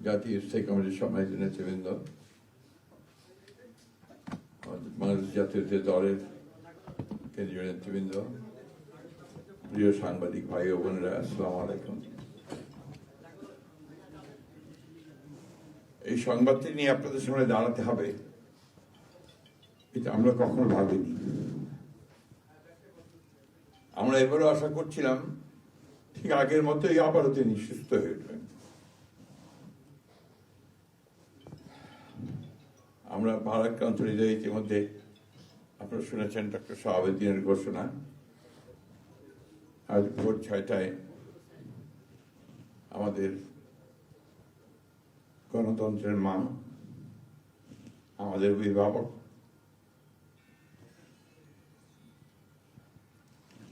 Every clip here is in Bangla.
জাতীয় স্থায়ী কমিটির সম্মানিত নেতৃবৃন্দ, বাংলাদেশ জাতীয় দলের কেন্দ্রীয় নেতৃবৃন্দ, প্রিয় সাংবাদিক ভাই ও বোনেরা, আসসালামু আলাইকুম। এই সংবাদটি নিয়ে আপনাদের সামনে দাঁড়াতে হবে, এটা আমরা কখনো ভাবিনি। আমরা এবারও আশা করছিলাম ঠিক আগের মতোই আবারও তিনি সুস্থ হয়ে উঠবেন। আমরা ভারাক্রান্ত হৃদয়ে ইতিমধ্যে আপনারা শুনেছেন ডক্টর শাহাবুদ্দিনের ঘোষণা। আজ ভোর 6টায় আমাদের গণতন্ত্রের মা, আমাদের অভিভাবক,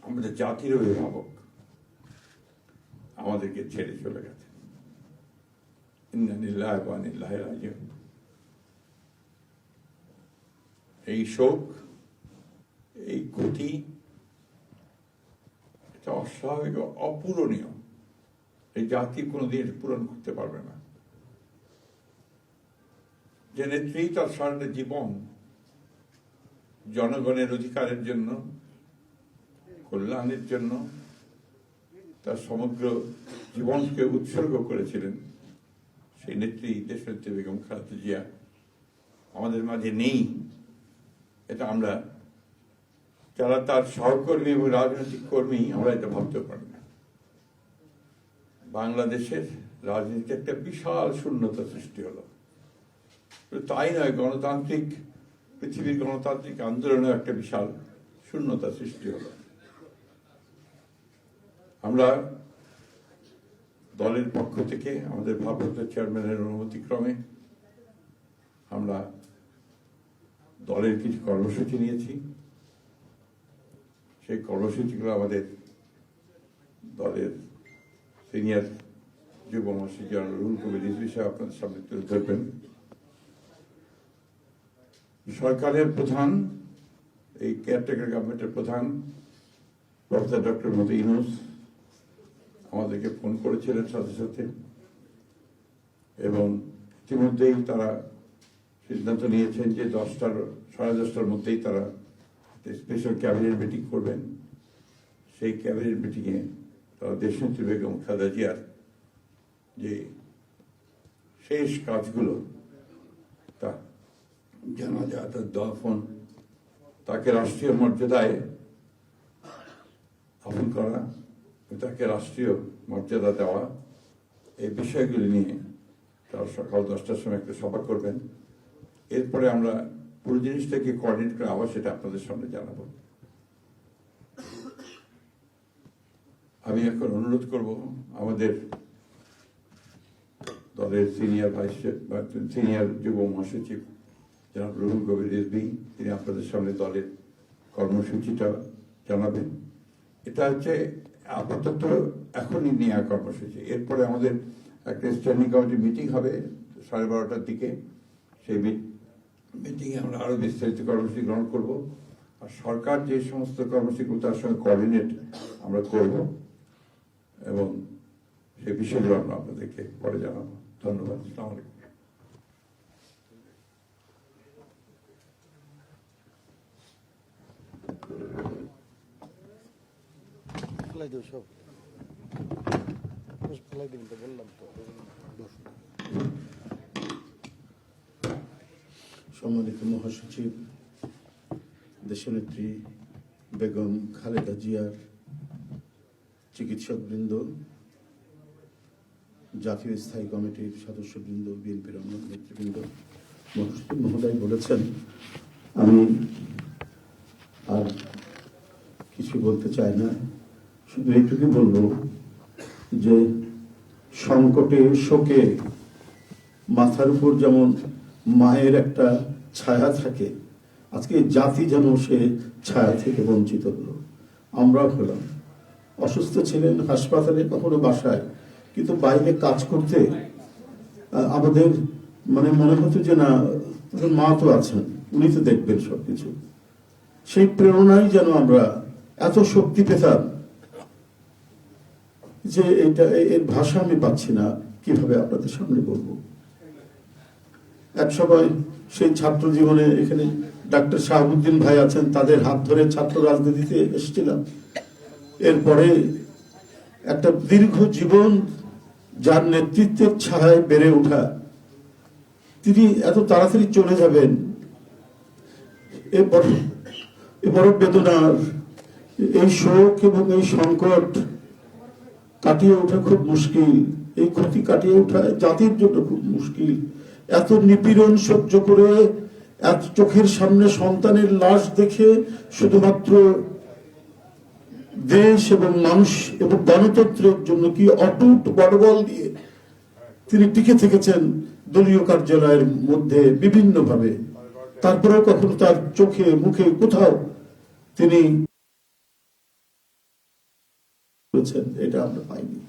আমাদের জাতির অভিভাবক আমাদেরকে ছেড়ে চলে গেছে। ইন্না লিল্লাহি ওয়া ইন্না ইলাইহি রাজিউন। এই শোক, এই ক্ষতি, এটা অস্বাভাবিক, অপূরণীয়। এই জাতি কোনোদিন পূরণ করতে পারবে না। যে নেত্রী তার সারাটা জীবন জনগণের অধিকারের জন্য, কল্যাণের জন্য তার সমগ্র জীবনকে উৎসর্গ করেছিলেন, সেই নেত্রী দেশনেত্রী বেগম খালেদা জিয়া আমাদের মাঝে নেই। এটা আমরা যারা তার সহকর্মী এবং রাজনৈতিক কর্মী, আমরা এটা ভাবতে পারি না। বাংলাদেশের রাজনীতিতে একটা বিশাল শূন্যতা সৃষ্টি হলো। তাই নয়, পৃথিবীর গণতান্ত্রিক আন্দোলনে একটা বিশাল শূন্যতা সৃষ্টি হলো। আমরা দলের পক্ষ থেকে আমাদের ভারপ্রাপ্ত চেয়ারম্যানের অনুমতিক্রমে আমরা দলের কিছু কর্মসূচি নিয়েছি। সেই কর্মসূচিগুলো আমাদের দলের সিনিয়র যুব মহাসচিব জনাব রুহুল কবির রিজভী সাহেব আপনাদের সামনে তুলে ধরবেন। সরকারের প্রধান, এই কেয়ারটেকার গভর্নমেন্টের প্রধান প্রফেসর ডক্টর মোহাম্মদ ইউনূস আমাদেরকে ফোন করেছিলেন সাথে সাথে, এবং ইতিমধ্যেই তারা সিদ্ধান্ত নিয়েছেন যে 10টার মধ্যেই তারা স্পেশাল ক্যাবিনেট মিটিং করবেন। সেই ক্যাবিনেট মিটিংয়ে তারা দেশনেত্রী বেগম খালেদা জিয়ার যে শেষ কাজগুলো, তা জানাজা, তার দাফন, তাকে রাষ্ট্রীয় মর্যাদায় দাফন করা, তাকে রাষ্ট্রীয় মর্যাদা দেওয়া, এই বিষয়গুলি নিয়ে তারা সকাল 10টার সময় একটা সভা করবেন। এরপরে আমরা পুরো জিনিসটাকে কোঅর্ডিনেট করে আবার সেটা আপনাদের সামনে জানাবো। আমি এখন অনুরোধ করব আমাদের দলের সিনিয়র যুব মহাসচিব জনাব রুহুল কবির রিজভী, তিনি আপনাদের সামনে দলের কর্মসূচিটা জানাবেন। এটা হচ্ছে আপাতত এখনই নেওয়া কর্মসূচি। এরপরে আমাদের একটা স্ট্যান্ডিং কমিটি মিটিং হবে 12:30টার দিকে। সেই মিটিংয়ে আমরা আরো বিস্তারিত কর্মসূচি গ্রহণ করব, আর সরকার যে সমস্ত কর্মসূচিগুলো তার সঙ্গে কোঅর্ডিনেট আমরা করব, এবং সেই বিষয়গুলো আমরা আপনাদেরকে পরে জানাবো। ধন্যবাদ। আসসালামু আলাইকুম। সম্মানিত মহাসচিব, দেশনেত্রী বেগম খালেদা জিয়ার চিকিৎসকবৃন্দ, জাতীয় স্থায়ী কমিটির সদস্যবৃন্দ, বিএনপির অন্য নেতৃবৃন্দ, মহাসচিব মহোদয় বলেছেন, আমি আর কিছু বলতে চাই না। শুধু এইটুকু বলবো যে সংকটে, শোকে মাথার উপর যেমন মায়ের একটা ছায়া থাকে, আজকে জাতি যেন সে ছায়া থেকে বঞ্চিত হলো। আমরা হলাম, অসুস্থ ছিলেন হাসপাতালে, কখনো বাসায়, কিন্তু বাইরে কাজ করতে আমাদের মনে হতো যে না, মা তো আছেন, উনি তো দেখবেন সবকিছু। সেই প্রেরণাই যেন আমরা এত শক্তি পেতাম যে এটা, এর ভাষা আমি পাচ্ছি না। কিভাবে আপনাদের সামনে বলবো। এক সময় সেই ছাত্র জীবনে এখানে ডাক্তার শাহাবুদ্দিন ভাই আছেন, তাদের হাত ধরে ছাত্র রাজনীতিতে এসেছিলাম। এরপরে একটা দীর্ঘ জীবন যার নেতৃত্বের ছায়ায় বেড়ে ওঠা, তিনি এত তাড়াতাড়ি চলে যাবেন, এ বড় বেদনার। এই শোক এবং এই সংকট কাটিয়ে ওঠা খুব মুশকিল, এই ক্ষতি কাটিয়ে ওঠা জাতির জন্য খুব মুশকিল। এত নিপীড়ন সহ্য করে, এত চোখের সামনে সন্তানের লাশ দেখে শুধুমাত্র দেশ এবং মানুষ এবং গণতন্ত্রের জন্য কি অটুট বড়বল দিয়ে তিনি টিকে থেকেছেন দলীয় কার্যালয়ের মধ্যে বিভিন্ন ভাবে। তারপরেও কখনো তার চোখে মুখে কোথাও তিনি এটা আমরা পাইনি।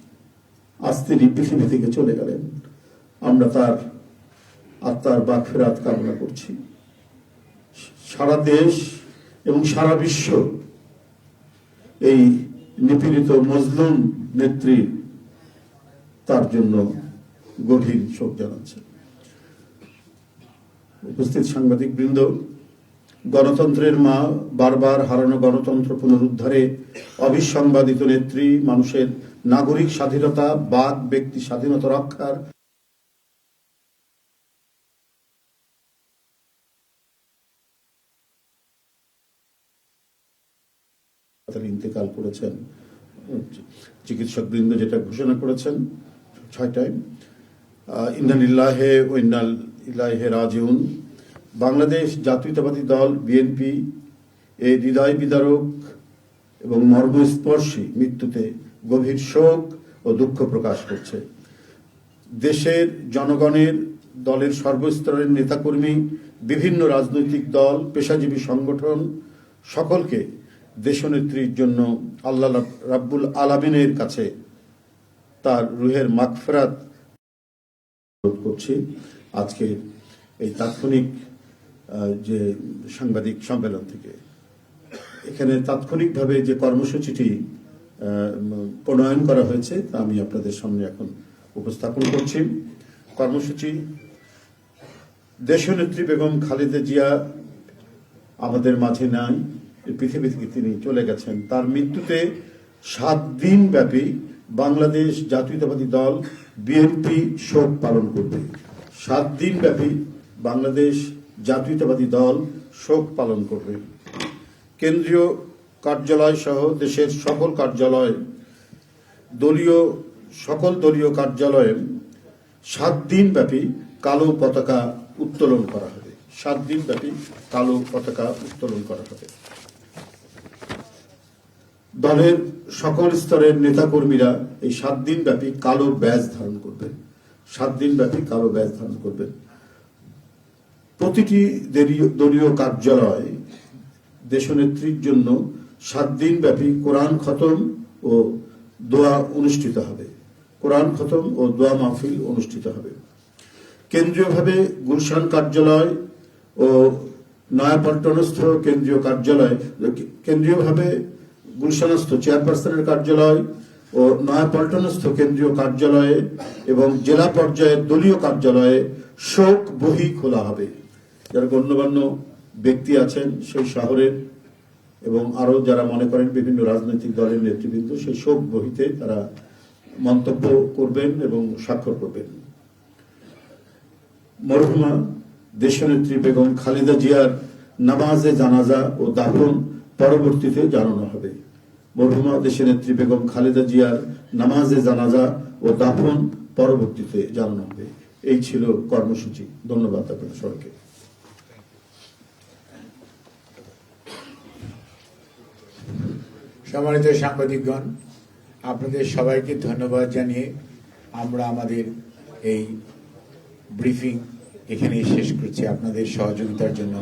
আজ তিনি পৃথিবী থেকে চলে গেলেন, আমরা তার আত্মার মাগফিরাত কামনা করছি। সারা দেশ এবং সারা বিশ্ব এই নিপীড়িত মজলুম নেত্রী তার জন্য গভীর শোক জানাচ্ছে। উপস্থিত সাংবাদিক বৃন্দ, গণতন্ত্রের মা, বারবার হারানো গণতন্ত্র পুনরুদ্ধারে অবিসংবাদিত নেত্রী, মানুষের নাগরিক স্বাধীনতা, বাক ব্যক্তি স্বাধীনতা রক্ষার ইন্তেকাল করেছেন। চিকিৎসক বৃন্দ যেটা ঘোষণা করেছেন 6টায়, ইন্না লিল্লাহি ওয়া ইন্না ইলাইহি রাজিউন। বাংলাদেশ জাতীয়তাবাদী দল বিএনপি এই হৃদয় বিদারক এবং মর্মস্পর্শী মৃত্যুতে গভীর শোক ও দুঃখ প্রকাশ করছে। দেশের জনগণের, দলের সর্বস্তরের নেতাকর্মী, বিভিন্ন রাজনৈতিক দল, পেশাজীবী সংগঠন সকলকে দেশনেত্রীর জন্য আল্লাহ রাব্বুল আলামিনের কাছে তার রুহের মাগফিরাত করছি। আজকে এই তাৎক্ষণিক যে সাংবাদিক সম্মেলন থেকে এখানে তাৎক্ষণিকভাবে যে কর্মসূচিটি প্রণয়ন করা হয়েছে তা আমি আপনাদের সামনে এখন উপস্থাপন করছি। কর্মসূচি: দেশনেত্রী বেগম খালেদা জিয়া আমাদের মাঝে নাই, পৃথিবী থেকে তিনি চলে গেছেন। তার মৃত্যুতে 7 দিন ব্যাপী বাংলাদেশ জাতীয়তাবাদী দল বিএনপি শোক পালন করবে। 7 দিন ব্যাপী বাংলাদেশ জাতীয়তাবাদী দল শোক পালন করবে। কেন্দ্রীয় কার্যালয় সহ দেশের সকল কার্যালয়, সকল দলীয় কার্যালয়ে 7 দিন ব্যাপী কালো পতাকা উত্তোলন করা হবে। 7 দিন ব্যাপী কালো পতাকা উত্তোলন করা হবে। দলের সকল স্তরের নেতাকর্মীরা এই 7 দিন ব্যাপী কালো ব্যাজ ধারণ করবেন। 7 দিন ব্যাপী কালো ব্যাজ ধারণ করবেন। প্রতিটি দলীয় কার্যালয় দেশনেত্রীর জন্য 7 দিন ব্যাপী কোরআন খতম ও দোয়া অনুষ্ঠিত হবে। কোরআন খতম ও দোয়া মাহফিল অনুষ্ঠিত হবে। কেন্দ্রীয়ভাবে গুলশান কার্যালয় ও নয়াপল্টনস্থ কেন্দ্রীয় কার্যালয়, কেন্দ্রীয়ভাবে গুলশানস্থ চেয়ারপারসনের কার্যালয় ও নয়াপল্টনস্থ কেন্দ্রীয় কার্যালয়ে এবং জেলা পর্যায়ের দলীয় কার্যালয়ে শোক বহি খোলা হবে। যারা গণ্যমান্য ব্যক্তি আছেন সেই শহরের এবং আরো যারা মনে করেন বিভিন্ন রাজনৈতিক দলের নেতৃবৃন্দ, সেই শোক বহিতে তারা মন্তব্য করবেন এবং স্বাক্ষর করবেন। মরহুমা দেশনেত্রী বেগম খালেদা জিয়ার নামাজে জানাজা ও দাফন পরবর্তীতে জানানো হবে। মরহুমা দেশনেত্রী বেগম খালেদা জিয়ার নামাজে জানাজা ও দাফন পরবর্তীতে জানানো হবে। এই ছিল কর্মসূচি। ধন্যবাদ আপনাদের সবাইকে। সম্মানিত সাংবাদিকগণ, আপনাদের সবাইকে ধন্যবাদ জানিয়ে আমরা আমাদের এই ব্রিফিং এখানেই শেষ করছি। আপনাদের সহযোগিতার জন্য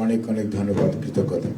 অনেক অনেক ধন্যবাদ, কৃতজ্ঞতা।